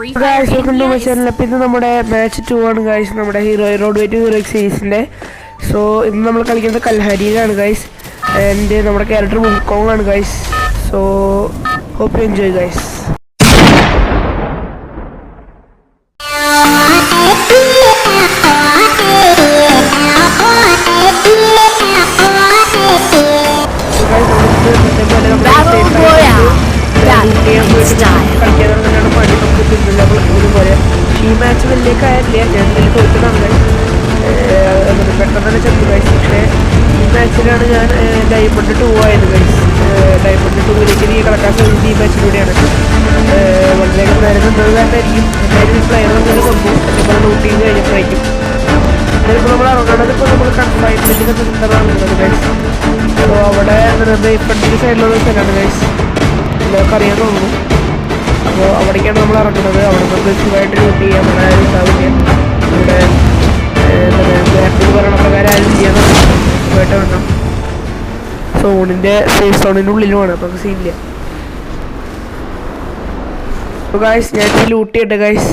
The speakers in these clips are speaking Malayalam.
Guys, welcome to my channel. This is our match 2 ആണ് guys. നമ്മുടെ Roadway to Heroic series-ന്റെ. So ഇന്ന് നമ്മൾ കളിക്കുന്നത് കൽഹരിയിലാണ് guys. And നമ്മുടെ ക്യാരക്ടർ വുക്കോങ് ആണ് guys. So hope you enjoy guys. ഈ മാച്ച് വലിയ കാര്യമില്ല, ഞാൻ എന്തെങ്കിലും തോൽക്കുന്നതാണ് പെട്ടെന്ന് തന്നെ ചെന്നു ഗൈസ്. പക്ഷേ ഈ മാച്ചിലാണ് ഞാൻ ഡയമണ്ട് 2 ആയത് ഗൈസ്. ഡയമണ്ട് 2ലേക്ക് നീ കിടക്കാൻ സാധിച്ചത് ഈ മാച്ചിലൂടെയാണ്. വളരെയധികം നേരം നിന്നത് കാരണമായിരിക്കും എന്തായാലും പ്ലെയർ നമ്മൾ കൊണ്ടു നമ്മൾ ലൂട്ട് ചെയ്ത് കഴിഞ്ഞപ്പോഴായിരിക്കും. അതിലിപ്പോൾ നമ്മൾ ഇറങ്ങുന്നത് ഇപ്പോൾ നമ്മൾ കൺഫൈൻമെൻറ്റിൻ്റെ സെൻ്ററാണ് ഉള്ളത് ഗൈസ്. അപ്പോൾ അവിടെ ഇപ്പഴത്തെ സൈഡിലുള്ള സ്ഥലമാണ് ഗൈസ്, എല്ലാവർക്കും അറിയാൻ തോന്നുന്നു. അപ്പോൾ അവിടേക്കാണ് നമ്മൾ ഇറങ്ങുന്നത്. അവിടെ നമുക്ക് സുഖമായിട്ട് ലൂട്ട് ചെയ്യാൻ വളരെ ഉണ്ടാവില്ല. ഇവിടെ നേരത്തെ പറയണ പ്രകാരം ആരും ചെയ്യാൻ സുഖമായിട്ട് വേണം. സോണിൻ്റെ സേഫ് സോണിൻ്റെ ഉള്ളിലുമാണ്, അപ്പോൾ നമുക്ക് സീനില്ല. അപ്പോൾ ഗൈസ് ഞാൻ ലൂട്ട് ചെയ്യട്ടെ guys.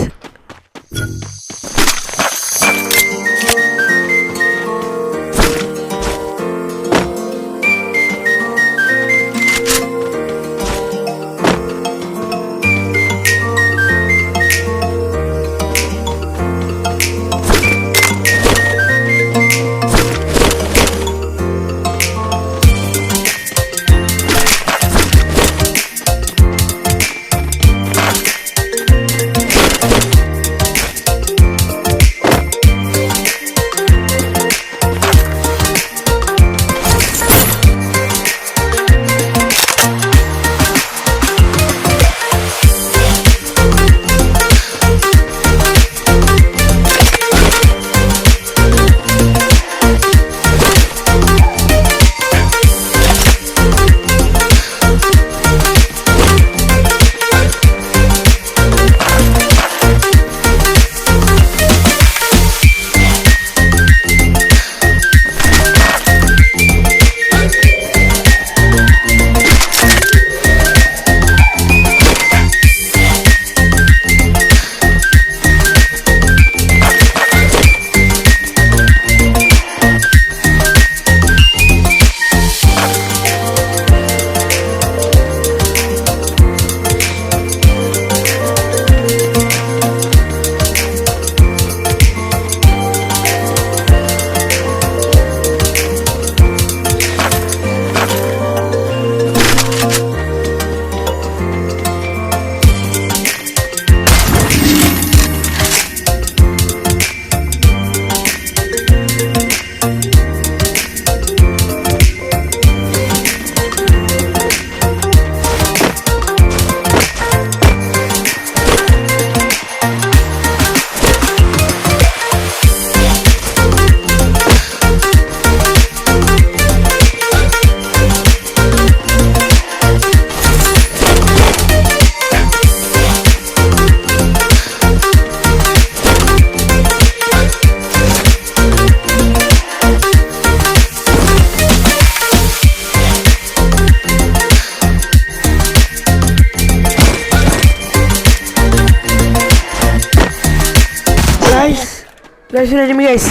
Guys, you enemy guys.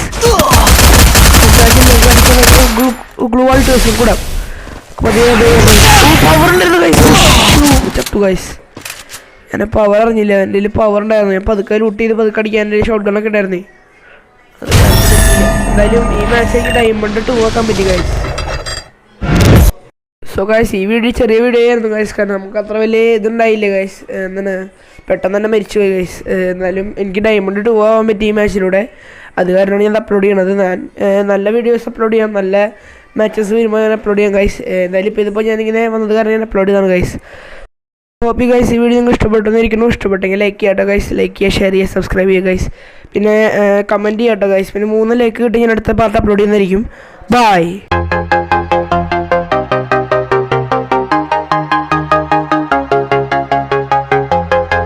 Glue wall to us kuda. Power undu guys. Chaptu guys. Yana power arnilla. Endile power undaayirunnu. ഞാൻ പതുക്കെ ലൂട്ട് ചെയ്ത് പതുക്കെ അടിക്കാൻ എൻ്റെ ഷോട്ട്ഗൺ ഒക്കെ ഉണ്ടായിരുന്നു. എന്തായാലും ഈ മാച്ചിലേക്ക് ഡയമണ്ട് 2 ആക്കാൻ പറ്റി ഗൈസ്. സോ ഗൈസ് ഈ വീഡിയോ ചെറിയ വീഡിയോ ആയിരുന്നു ഗൈസ്, കാരണം നമുക്ക് അത്ര വലിയ ഇതുണ്ടായില്ല ഗൈസ്. എന്താണ് പെട്ടെന്ന് തന്നെ മരിച്ചു പോയി ഗൈസ്. എന്നാലും എനിക്ക് ഡയമണ്ട് 2 ആവാൻ പറ്റി ഈ മാച്ചിലൂടെ. അത് കാരണമാണ് ഞാൻ അപ്ലോഡ് ചെയ്യണത്. ഞാൻ നല്ല വീഡിയോസ് അപ്ലോഡ് ചെയ്യാം, നല്ല മാച്ചസ് വരുമ്പോൾ ഞാൻ അപ്ലോഡ് ചെയ്യാം ഗൈസ്. എന്തായാലും ഇപ്പോൾ ഇതിപ്പോൾ ഞാനിങ്ങനെ വന്നത് കാരണം ഞാൻ അപ്ലോഡ് ചെയ്താണ് ഗൈസ്. ഹോപ്പ് ഗൈസ് ഈ വീഡിയോ നിങ്ങൾക്ക് ഇഷ്ടപ്പെട്ടെന്നിരിക്കുന്നു. ഇഷ്ടപ്പെട്ടെങ്കിൽ ലൈക്ക് ചെയ്യാട്ടോ ഗൈസ്, ലൈക്ക് ചെയ്യുക, ഷെയർ ചെയ്യുക, സബ്സ്ക്രൈബ് ചെയ്യുക ഗൈസ്. പിന്നെ കമൻറ്റ് ചെയ്യാട്ടോ ഗൈസ്. പിന്നെ 3 ലൈക്ക് കിട്ടി ഞാൻ അടുത്ത പാർട്ട് അപ്ലോഡ് ചെയ്യുന്നതായിരിക്കും. ബൈ.